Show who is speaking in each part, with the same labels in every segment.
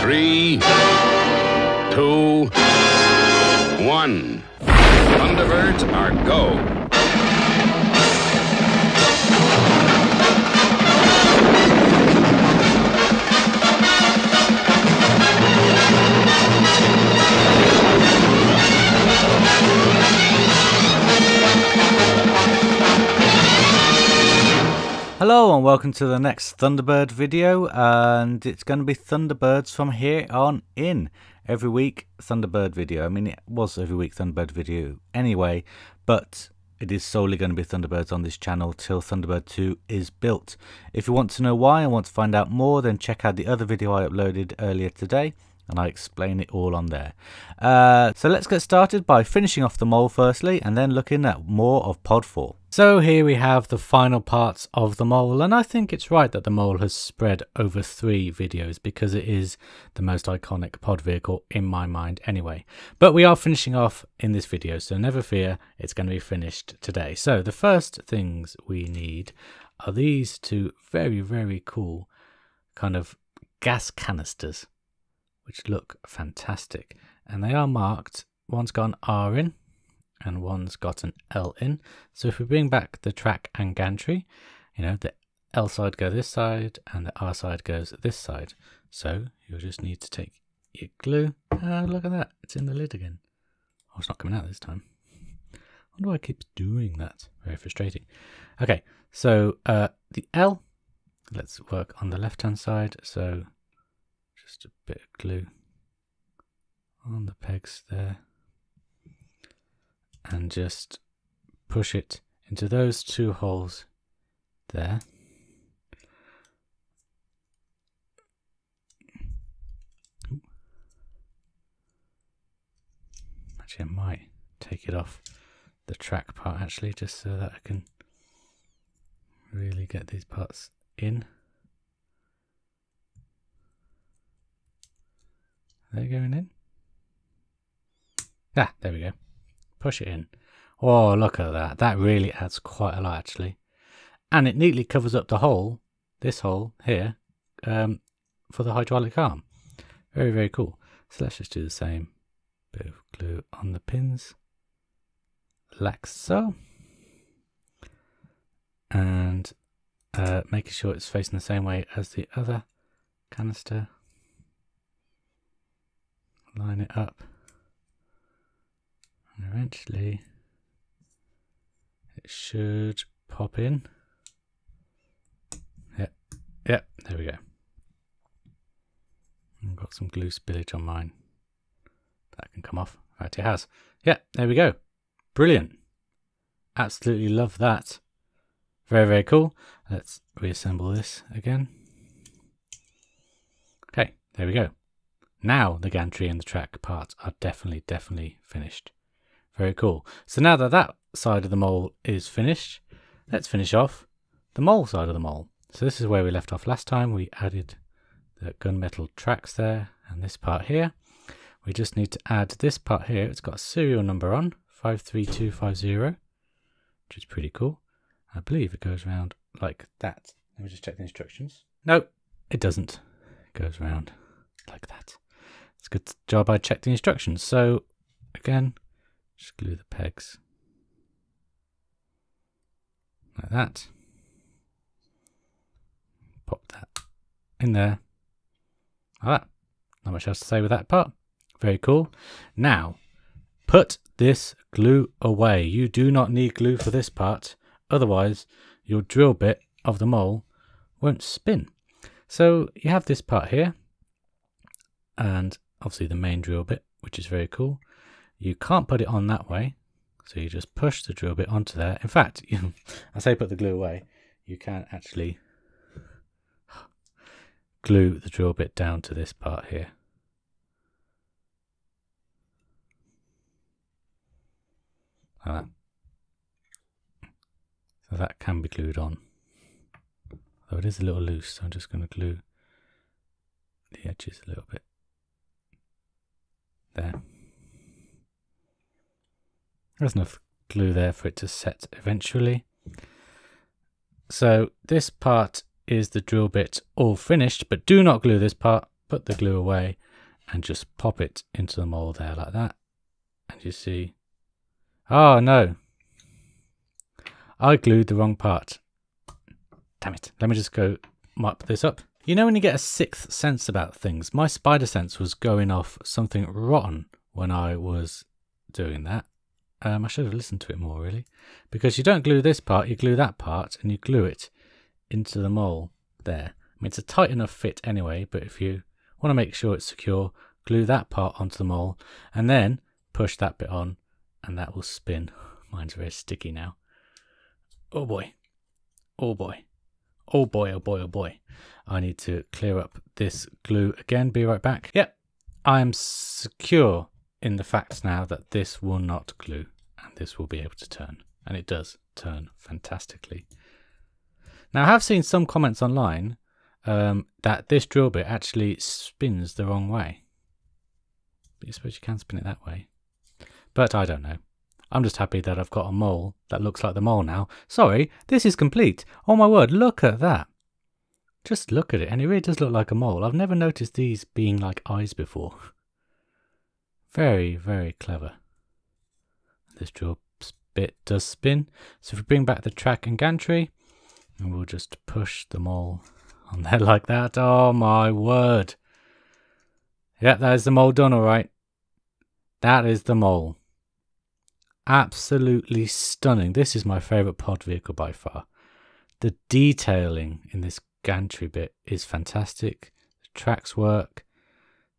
Speaker 1: 3, 2, 1. Thunderbirds are go.
Speaker 2: Hello and welcome to the next Thunderbird video, and it's going to be Thunderbirds from here on in. Every week Thunderbird video. I mean, it was every week Thunderbird video anyway, but it is solely going to be Thunderbirds on this channel till Thunderbird 2 is built. If you want to know why and want to find out more, then check out the other video I uploaded earlier today, and I explain it all on there. So let's get started by finishing off the mole firstly, and then looking at more of Pod 4. So here we have the final parts of the mole, and I think it's right that the mole has spread over 3 videos because it is the most iconic pod vehicle in my mind anyway. But we are finishing off in this video, so never fear, it's going to be finished today. So the first things we need are these two very cool kind of gas canisters, which look fantastic, and they are marked. One's got an R in and one's got an L in. So if we bring back the track and gantry, you know, the L side goes this side and the R side goes this side. So you'll just need to take your glue. Oh, look at that, it's in the lid again. Oh, it's not coming out this time. Why do I keep doing that? Very frustrating. Okay, so the L, let's work on the left hand side. So just a bit of glue on the pegs there, and just push it into those 2 holes there. Actually, I might take it off the track part actually, just so that I can really get these parts in. They're going in. Ah, there we go. Push it in. Oh, look at that. That really adds quite a lot actually. And it neatly covers up the hole, this hole here, for the hydraulic arm. Very cool. So let's just do the same. Bit of glue on the pins, like so. And making sure it's facing the same way as the other canister. Line it up, and eventually it should pop in. Yep, there we go. I've got some glue spillage on mine. That can come off. Right, it has. Yeah, there we go. Brilliant. Absolutely love that. Very cool. Let's reassemble this again. Okay, there we go. Now the gantry and the track parts are definitely finished. Very cool. So now that that side of the mole is finished, let's finish off the mole side of the mole. So this is where we left off last time. We added the gunmetal tracks there and this part here. We just need to add this part here. It's got a serial number on, 53250, which is pretty cool. I believe it goes around like that. Let me just check the instructions. Nope, it doesn't. It goes around like that. It's a good job I checked the instructions. So again, just glue the pegs like that. Pop that in there. Like that. Not much else to say with that part. Very cool. Now, put this glue away. You do not need glue for this part. Otherwise, your drill bit of the mole won't spin. So you have this part here, and obviously the main drill bit, which is very cool. You can't put it on that way, so you just push the drill bit onto there. In fact, I say put the glue away, you can actually glue the drill bit down to this part here. Like that. So that can be glued on. Though it is a little loose, so I'm just going to glue the edges a little bit. There. There's enough glue there for it to set eventually. So this part is the drill bit all finished, but do not glue this part put the glue away and just pop it into the mold there like that. And you see, oh no, I glued the wrong part. Damn it. Let me just go mop this up. You know when you get a sixth sense about things? My spider sense was going off something rotten when I was doing that. I should have listened to it more really. Because you don't glue this part, you glue that part and you glue it into the mole there. I mean, it's a tight enough fit anyway, but if you want to make sure it's secure, glue that part onto the mole and then push that bit on and that will spin. Mine's very sticky now. Oh boy. Oh boy. Oh boy, oh boy, oh boy. I need to clear up this glue again. Be right back. Yep, I'm secure in the fact now that this will not glue and this will be able to turn. And it does turn fantastically. Now I have seen some comments online that this drill bit actually spins the wrong way. But I suppose you can spin it that way. But I don't know. I'm just happy that I've got a mole that looks like the mole now. Sorry, this is complete. Oh my word, look at that. Just look at it, and it really does look like a mole. I've never noticed these being like eyes before. Very, very clever. This drill bit does spin. So if we bring back the track and gantry, and we'll just push the mole on there like that. Oh my word. Yep, that is the mole done, all right. That is the mole. Absolutely stunning. This is my favourite pod vehicle by far. The detailing in this gantry bit is fantastic. The tracks work.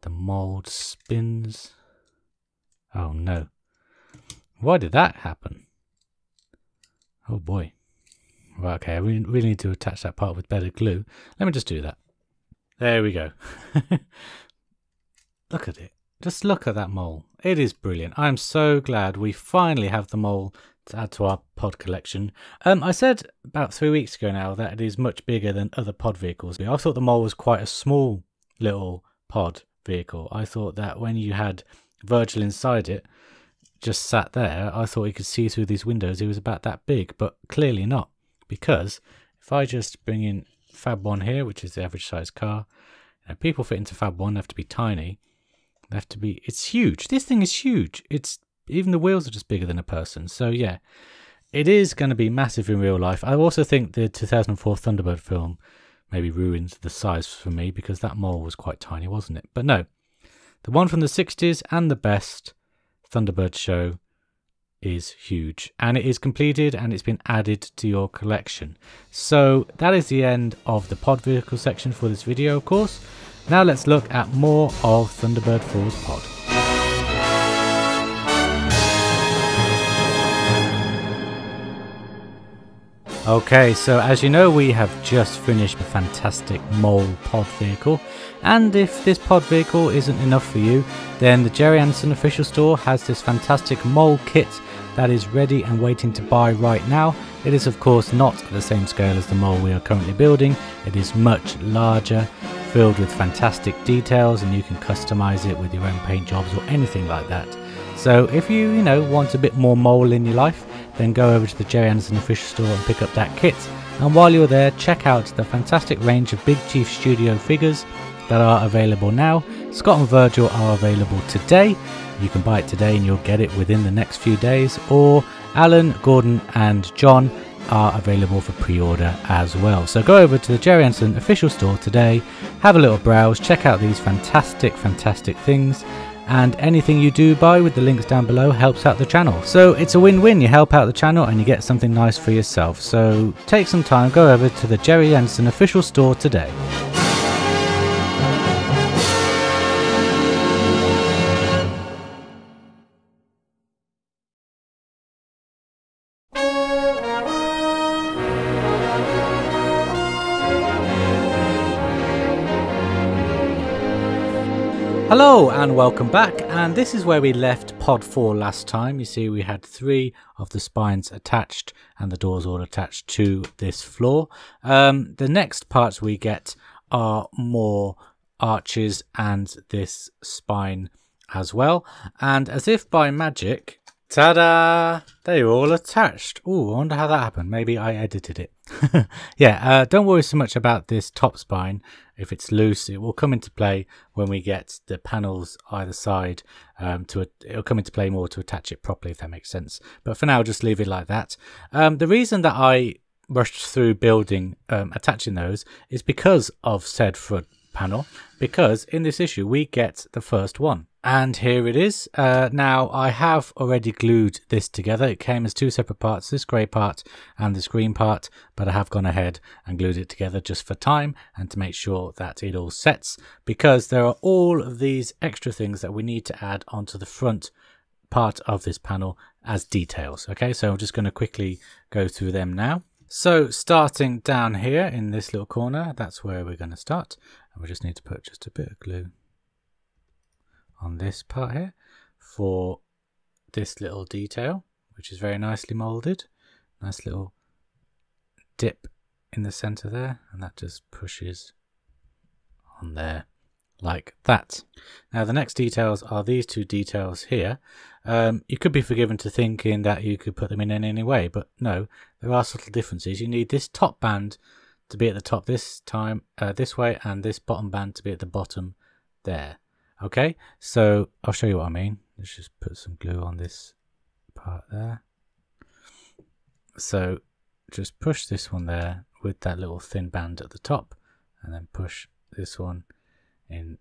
Speaker 2: The mould spins. Oh no. Why did that happen? Oh boy. Right, okay, I really need to attach that part with better glue. Let me just do that. There we go. Look at it. Just look at that mole. It is brilliant. I'm so glad we finally have the mole to add to our pod collection. I said about 3 weeks ago now that it is much bigger than other pod vehicles. I thought the mole was quite a small little pod vehicle. I thought that when you had Virgil inside it, just sat there, I thought you could see through these windows. It was about that big, but clearly not. Because if I just bring in Fab 1 here, which is the average size car, people fit into Fab 1, they have to be tiny. They have to be, it's huge. This thing is huge. It's, even the wheels are just bigger than a person. So yeah, it is going to be massive in real life. I also think the 2004 Thunderbird film maybe ruined the size for me because that mole was quite tiny, wasn't it? But no, the one from the 60s and the best Thunderbird show is huge, and it is completed and it's been added to your collection. So that is the end of the pod vehicle section for this video, of course. Now let's look at more of Thunderbird 4's pod. Okay, so as you know, we have just finished a fantastic mole pod vehicle, and if this pod vehicle isn't enough for you, then the Jerry Anderson official store has this fantastic mole kit that is ready and waiting to buy right now. It is of course not the same scale as the mole we are currently building. It is much larger, filled with fantastic details, and you can customize it with your own paint jobs or anything like that. So if you want a bit more mole in your life, then go over to the Jerry Anderson official store and pick up that kit. And while you're there, check out the fantastic range of Big Chief Studio figures that are available now. Scott and Virgil are available today. You can buy it today and you'll get it within the next few days. Or Alan, Gordon and John are available for pre-order as well. So go over to the Jerry Anderson official store today, have a little browse, check out these fantastic things, and anything you do buy with the links down below helps out the channel. So it's a win-win. You help out the channel and you get something nice for yourself. So take some time, go over to the Jerry Anderson official store today. Hello and welcome back, and this is where we left pod 4 last time. You see we had 3 of the spines attached and the doors all attached to this floor. The next parts we get are more arches and this spine as well, and as if by magic, ta-da, they're all attached. Ooh, I wonder how that happened. Maybe I edited it. Yeah, don't worry so much about this top spine. If it's loose, it will come into play when we get the panels either side. It'll come into play more to attach it properly, if that makes sense. But for now, just leave it like that. The reason that I rushed through building, attaching those, is because of said front panel. Because in this issue, we get the first one. And here it is. Now, I have already glued this together. It came as two separate parts, this grey part and this green part, but I have gone ahead and glued it together just for time and to make sure that it all sets, because there are all of these extra things that we need to add onto the front part of this panel as details. Okay, so I'm just going to quickly go through them now. So starting down here in this little corner, that's where we're going to start. And we just need to put just a bit of glue on this part here for this little detail, which is very nicely molded. Nice little dip in the center there, and that just pushes on there like that. Now the next details are these two details here. You could be forgiven to thinking that you could put them in any way, but no, there are subtle differences. You need this top band to be at the top this time, this way, and this bottom band to be at the bottom there. Okay, so I'll show you what I mean. Let's just put some glue on this part there. So just push this one there with that little thin band at the top, and then push this one in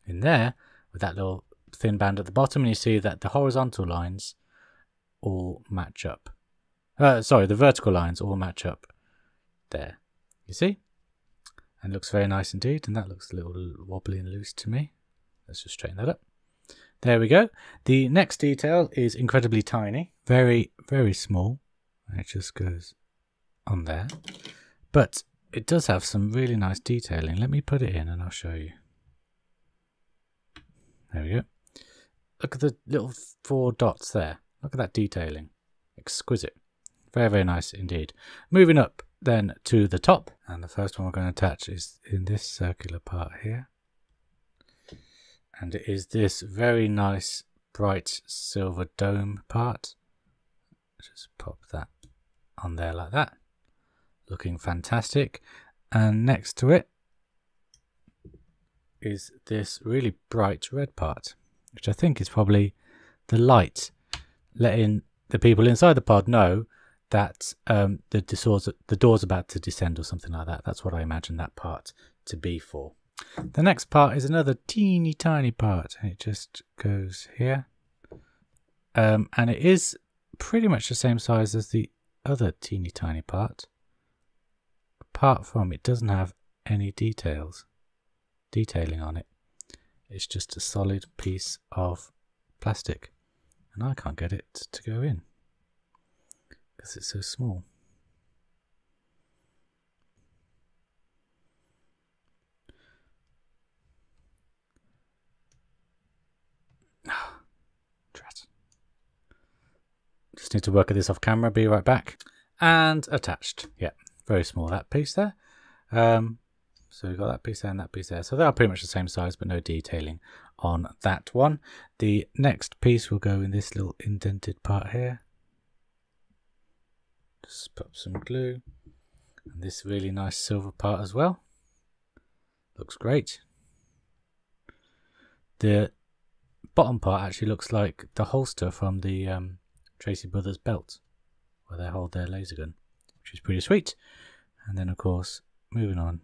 Speaker 2: there with that little thin band at the bottom, and you see that the horizontal lines all match up. Sorry, the vertical lines all match up there. You see? And it looks very nice indeed, and that looks a little wobbly and loose to me. Let's just straighten that up. There we go. The next detail is incredibly tiny, very, very small. It just goes on there. But it does have some really nice detailing. Let me put it in and I'll show you. There we go. Look at the little 4 dots there. Look at that detailing. Exquisite. Very, very nice indeed. Moving up then to the top, and the first one we're going to attach is in this circular part here, and it is this very nice bright silver dome part. Just pop that on there like that, looking fantastic. And next to it is this really bright red part, which I think is probably the light, letting the people inside the pod know that the door's about to descend or something like that. That's what I imagine that part to be for. The next part is another teeny tiny part, and it just goes here. And it is pretty much the same size as the other teeny tiny part, apart from it doesn't have any detailing on it. It's just a solid piece of plastic, and I can't get it to go in because it's so small. Just need to work at this off camera, be right back. And attached. Yeah, very small, that piece there. So we've got that piece there and that piece there. So they are pretty much the same size, but no detailing on that one. The next piece will go in this little indented part here. Just put some glue. And this really nice silver part as well. Looks great. The bottom part actually looks like the holster from the Tracy Brothers belt, where they hold their laser gun, which is pretty sweet. And then of course, moving on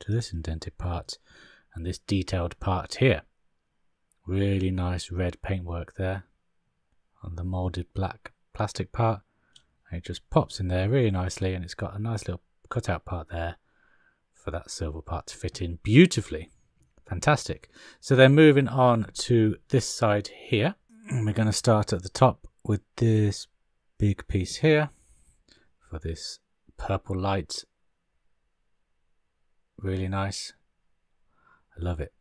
Speaker 2: to this indented part and this detailed part here. Really nice red paintwork there on the molded black plastic part. And it just pops in there really nicely, and it's got a nice little cutout part there for that silver part to fit in beautifully. Fantastic. So then moving on to this side here, and we're going to start at the top with this big piece here for this purple light. Really nice. I love it.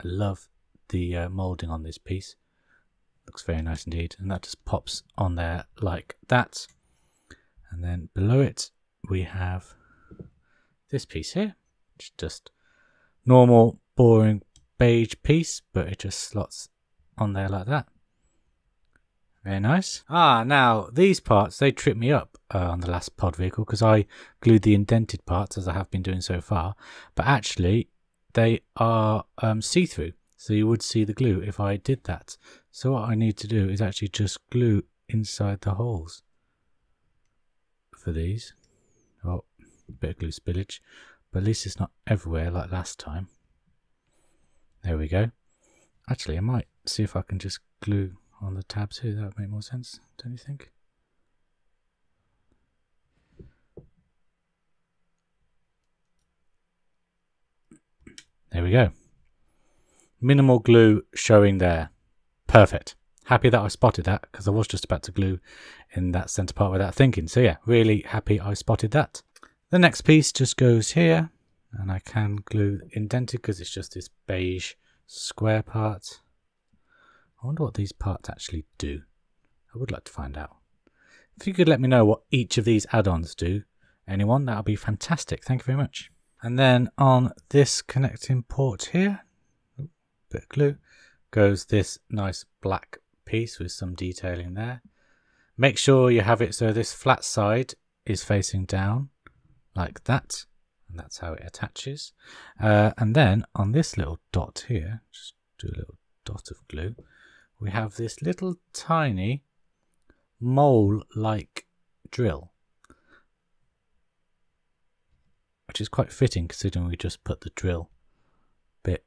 Speaker 2: I love the moulding on this piece. Looks very nice indeed, and that just pops on there like that. And then below it we have this piece here, which is just normal boring beige piece, but it just slots on there like that. Very nice. Now these parts, they tripped me up on the last pod vehicle because I glued the indented parts as I have been doing so far. But actually, they are see-through. So you would see the glue if I did that. So what I need to do is actually just glue inside the holes for these. Oh, a bit of glue spillage. But at least it's not everywhere like last time. There we go. Actually, I might see if I can just glue on the tabs here. That would make more sense, don't you think? There we go. Minimal glue showing there. Perfect. Happy that I spotted that because I was just about to glue in that center part without thinking. So yeah, really happy I spotted that. The next piece just goes here, and I can glue indented because it's just this beige square part. I wonder what these parts actually do. I would like to find out. If you could let me know what each of these add-ons do, anyone, that would be fantastic. Thank you very much. And then on this connecting port here, bit of glue, goes this nice black piece with some detailing there. Make sure you have it so this flat side is facing down like that, and that's how it attaches. And then on this little dot here, just do a little dot of glue, we have this little tiny mole-like drill, which is quite fitting considering we just put the drill bit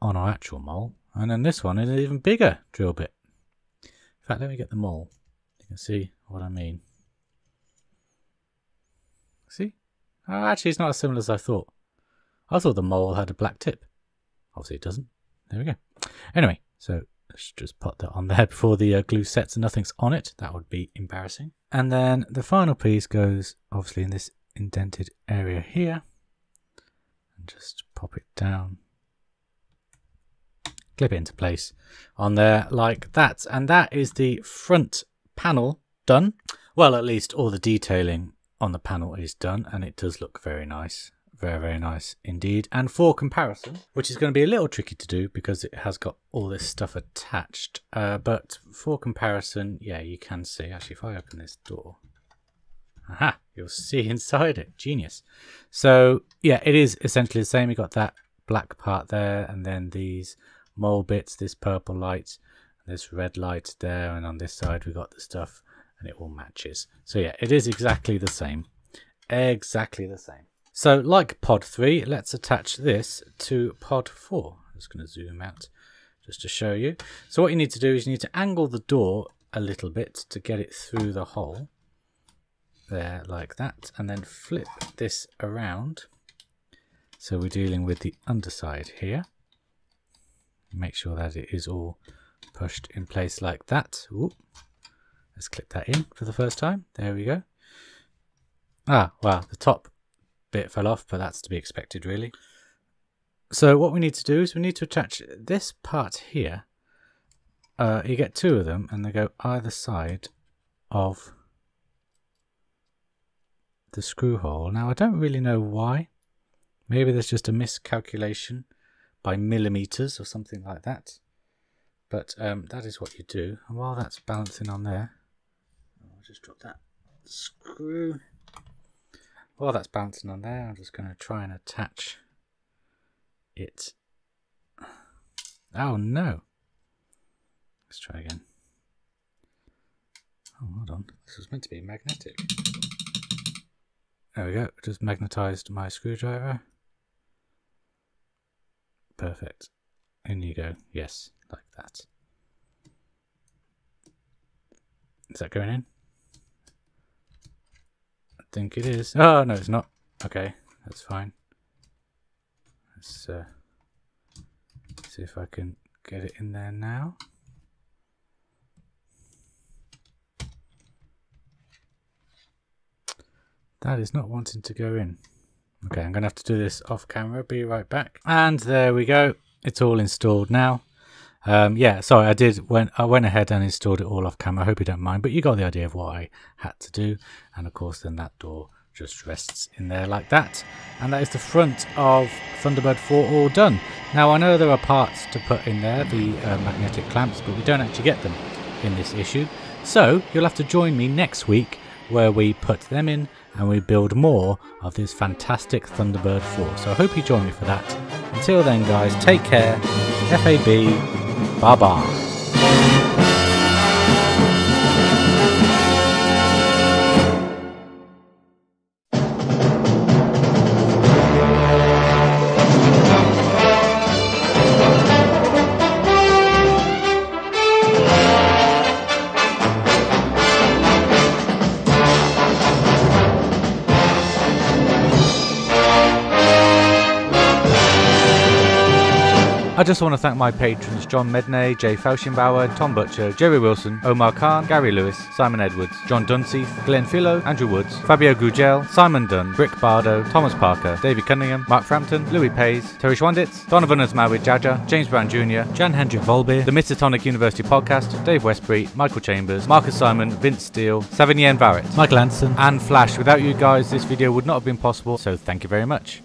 Speaker 2: on our actual mole. And then this one is an even bigger drill bit. In fact, let me get the mole. You can see what I mean. See? Oh, actually, it's not as similar as I thought. I thought the mole had a black tip. Obviously, it doesn't. There we go. Anyway, so let's just put that on there before the glue sets and nothing's on it. That would be embarrassing. And then the final piece goes, obviously, in this indented area here. And just pop it down. Clip it into place on there like that. And that is the front panel done. Well, at least all the detailing on the panel is done, and it does look very nice. Very, very nice indeed. And for comparison, which is going to be a little tricky to do because it has got all this stuff attached, but for comparison, yeah, you can see, actually, if I open this door, aha, you'll see inside it. Genius. So yeah, it is essentially the same. You got that black part there, and then these mole bits, this purple light, this red light there, and on this side we got the stuff, and it all matches. So yeah, it is exactly the same. Exactly the same. So like pod 3, let's attach this to pod 4. I'm just going to zoom out just to show you. So what you need to do is you need to angle the door a little bit to get it through the hole. There, like that. And then flip this around. So we're dealing with the underside here. Make sure that it is all pushed in place like that. Ooh. Let's clip that in for the first time. There we go. Ah, wow, the top bit fell off, but that's to be expected, really. So what we need to do is we need to attach this part here. You get two of them, and they go either side of the screw hole. Now, I don't really know why. Maybe there's just a miscalculation by millimeters or something like that. But that is what you do. And while that's balancing on there, I'll just drop that screw. While that's balancing on there, I'm just going to try and attach it. Oh no. Let's try again. Oh, hold on. This was meant to be magnetic. There we go. Just magnetized my screwdriver. Perfect. In you go. Yes, like that. Is that going in? I think it is. Oh, no, it's not. Okay, that's fine. Let's see if I can get it in there now. That is not wanting to go in. Okay, I'm going to have to do this off camera. Be right back. And there we go. It's all installed now. Yeah, sorry, I went ahead and installed it all off camera. I hope you don't mind, but you got the idea of what I had to do. And of course, then that door just rests in there like that. And that is the front of Thunderbird 4 all done. Now, I know there are parts to put in there, the magnetic clamps, but we don't actually get them in this issue. So you'll have to join me next week where we put them in and we build more of this fantastic Thunderbird force. So I hope you join me for that. Until then guys, take care. FAB. Bye bye. I just want to thank my patrons John Medney, Jay Fauschenbauer, Tom Butcher, Jerry Wilson, Omar Khan, Gary Lewis, Simon Edwards, John Dunseith, Glenn Philo, Andrew Woods, Fabio Gugel, Simon Dunn, Brick Bardo, Thomas Parker, David Cunningham, Mark Frampton, Louis Pays, Terry Schwanditz, Donovan Asmawid Jaja, James Brown Jr., Jan Hendrik Volbeer, the Mitatonic University Podcast, Dave Westbury, Michael Chambers, Marcus Simon, Vince Steele, Savigny Barrett, Michael Anderson, and Flash. Without you guys, this video would not have been possible, so thank you very much.